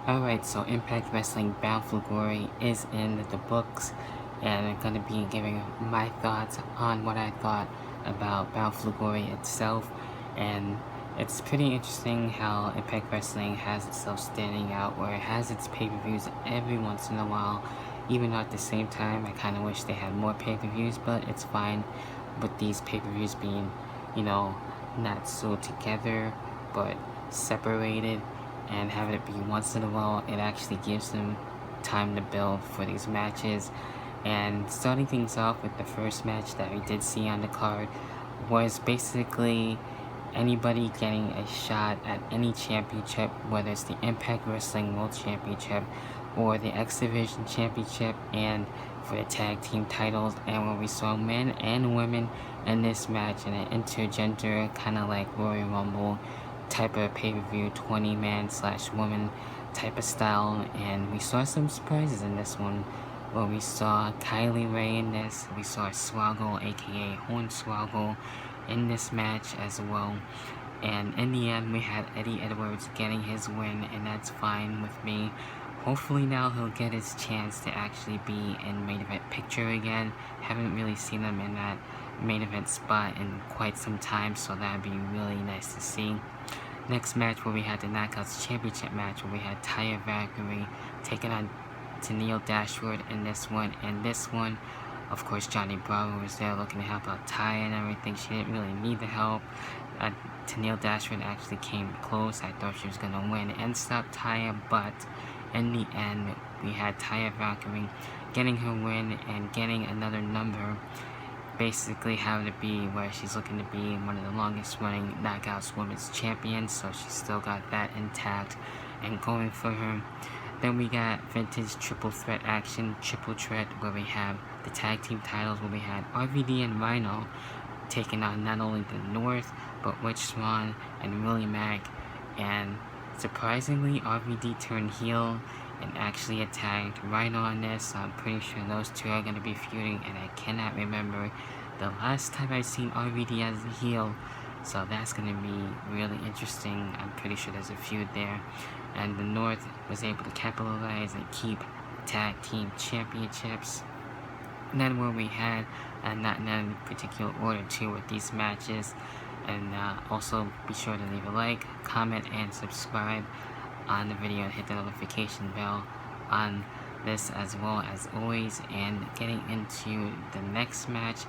Alright, so Impact Wrestling Bound for Glory is in the books, and I'm going to be giving my thoughts on what I thought about Bound for Glory itself. And it's pretty interesting how Impact Wrestling has itself standing out, where it has its pay-per-views every once in a while. Even though at the same time, I kind of wish they had more pay-per-views, but it's fine with these pay-per-views being, not so together, but separated, and having it be once in a while. It actually gives them time to build for these matches. And starting things off with the first match that we did see on the card was basically anybody getting a shot at any championship, whether it's the Impact Wrestling World Championship or the X Division Championship, and for the tag team titles. And where we saw men and women in this match in an intergender kind of like Royal Rumble type of pay-per-view, 20-man/woman type of style. And we saw some surprises in this one, where we saw Kylie Ray in this, we saw Swoggle, aka Hornswoggle, in this match as well. And in the end, we had Eddie Edwards getting his win, and that's fine with me. Hopefully now he'll get his chance to actually be in main event picture again. Haven't really seen him in that main event spot in quite some time, so that'd be really nice to see. Next match, where we had the Knockouts Championship match, where we had Taya Valkyrie taking on Tennille Dashwood in this one. And this one, of course, Johnny Bravo was there looking to help out Taya and everything. She didn't really need the help. Tennille Dashwood actually came close. I thought she was going to win and stop Taya, but in the end, we had Taya Valkyrie getting her win and getting another number, basically having to be where she's looking to be one of the longest running Knockouts Women's Champions, so she's still got that intact and going for her. Then we got vintage triple threat action, triple threat, where we have the tag team titles, where we had RVD and Rhino taking on not only the North, but Witch Swan and Willie Mack. And surprisingly, RVD turned heel and actually attacked Rhino on this. So I'm pretty sure those two are going to be feuding, and I cannot remember the last time I've seen RVD as a heel. So that's going to be really interesting. I'm pretty sure there's a feud there. And the North was able to capitalize and keep tag team championships. And then where we had, not in any particular order too with these matches. And also be sure to leave a like, comment, and subscribe on the video, and hit the notification bell on this as well as always. And getting into the next match,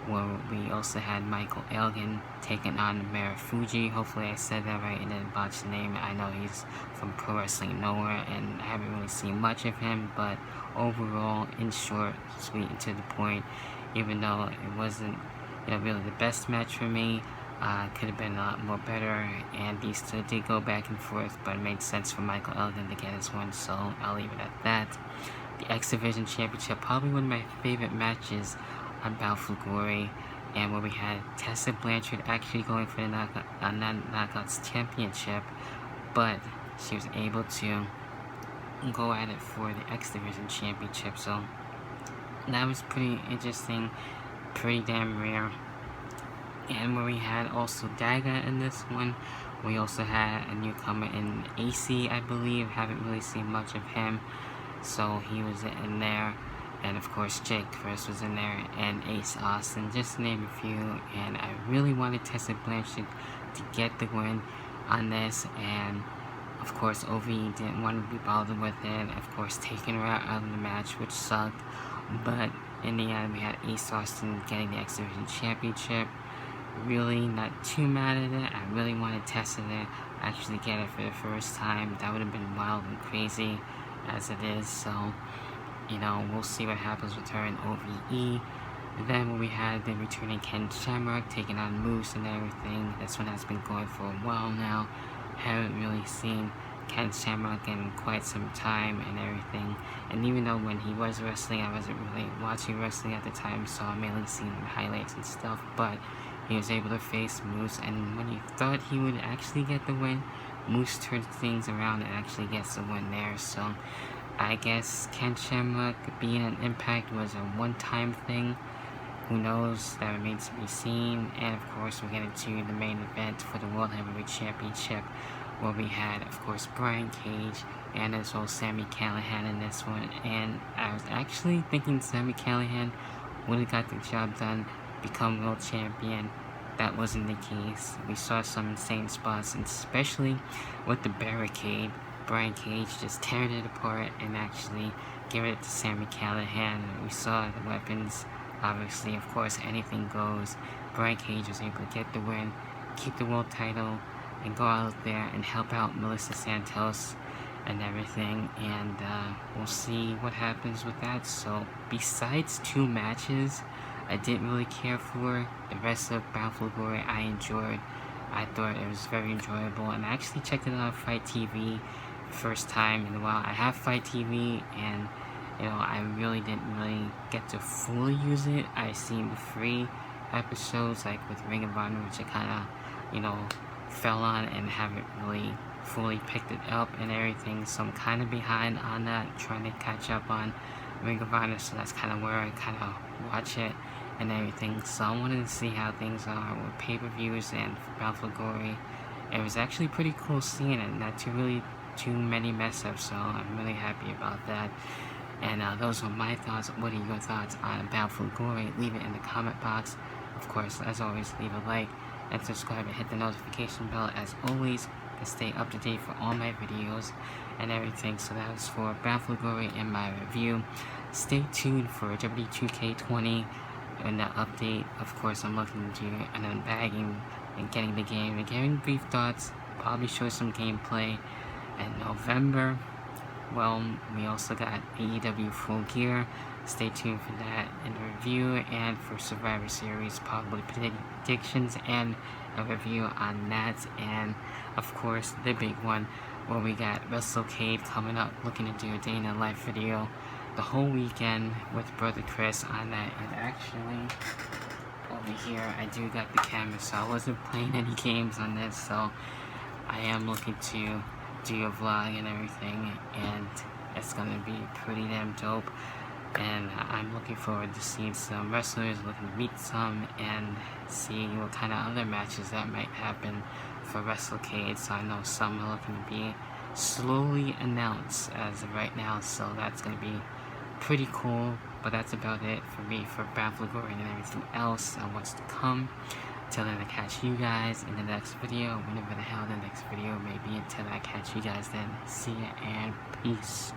where we also had Michael Elgin taking on Marufuji. Hopefully I said that right and didn't botch the name. I know he's from Pro Wrestling Nowhere, and I haven't really seen much of him, but overall, in short, sweet and to the point, even though it wasn't really the best match for me. Could have been a lot more better, and these two did go back and forth, but it made sense for Michael Elgin to get his one, so I'll leave it at that. The X Division Championship, probably one of my favorite matches on Bound for Glory, and where we had Tessa Blanchard actually going for the Knockouts Championship, but she was able to go at it for the X Division Championship, so that was pretty interesting, pretty damn rare. And where we had also Daga in this one, we also had a newcomer in AC, I believe. Haven't really seen much of him, so he was in there. And of course Jake first was in there, and Ace Austin, just to name a few. And I really wanted Tessa Blanchard to get the win on this, and of course OVE didn't want to be bothered with it, of course taking her out of the match, which sucked. But in the end, we had Ace Austin getting the X Division Championship. Really not too mad at it. I really wanted Tessa to actually get it for the first time. That would have been wild and crazy as it is, so we'll see what happens with her in OVE. Then when we had the returning Ken Shamrock taking on Moose and everything, this one has been going for a while now. Haven't really seen Ken Shamrock in quite some time and everything. And even though when he was wrestling, I wasn't really watching wrestling at the time, so I mainly seen highlights and stuff, but he was able to face Moose, and when you thought he would actually get the win, Moose turns things around and actually gets the win there. So I guess Ken Shamrock being an Impact was a one-time thing. Who knows? That remains to be seen. And of course, we're getting to the main event for the World Heavyweight Championship, where we had, of course, Brian Cage and as well Sami Callihan in this one. And I was actually thinking Sami Callihan would have got the job done, become world champion. That wasn't the case. We saw some insane spots, and especially with the barricade, Brian Cage just tearing it apart and actually giving it to Sami Callihan. We saw the weapons. Obviously, of course, anything goes. Brian Cage was able to get the win, keep the world title, and go out there and help out Melissa Santos and everything. And we'll see what happens with that. So, besides 2 matches I didn't really care for, the rest of Bound for Glory I enjoyed. I thought it was very enjoyable, and I actually checked it out on Fight TV first time in a while. I have Fight TV, and I really didn't get to fully use it. I seen the free episodes, like with Ring of Honor, which I kind of, fell on and haven't really fully picked it up and everything. So I'm kind of behind on that, trying to catch up on Ring of Honor. So that's kind of where I kind of watch it and everything. So I wanted to see how things are with pay-per-views and Bound for Glory. It was actually pretty cool seeing it, not too many mess ups. So I'm really happy about that. And those are my thoughts. What are your thoughts on Bound for Glory? Leave it in the comment box. Of course, as always, leave a like and subscribe and hit the notification bell as always to stay up to date for all my videos and everything. So that was for Bound for Glory in my review. Stay tuned for W2K20 and the update. Of course, I'm looking to do an unbagging and getting the game and giving brief thoughts. Probably show some gameplay in November. Well, we also got AEW Full Gear. Stay tuned for that in the review, and for Survivor Series, probably predictions and a review on that. And of course, the big one, where we got WrestleCade coming up, looking to do a day in the life video the whole weekend with Brother Chris on that. And actually, over here, I do got the camera, so I wasn't playing any games on this, so I am looking to do a vlog and everything, and it's gonna be pretty damn dope. And I'm looking forward to seeing some wrestlers, looking to meet some, and seeing what kind of other matches that might happen for WrestleCade. So I know some are looking to be slowly announced as of right now, so that's gonna be pretty cool. But that's about it for me for Bound for Glory and everything else and what's to come. Till then, I catch you guys in the next video, whenever the hell the next video may be. Until I catch you guys then, see ya and peace.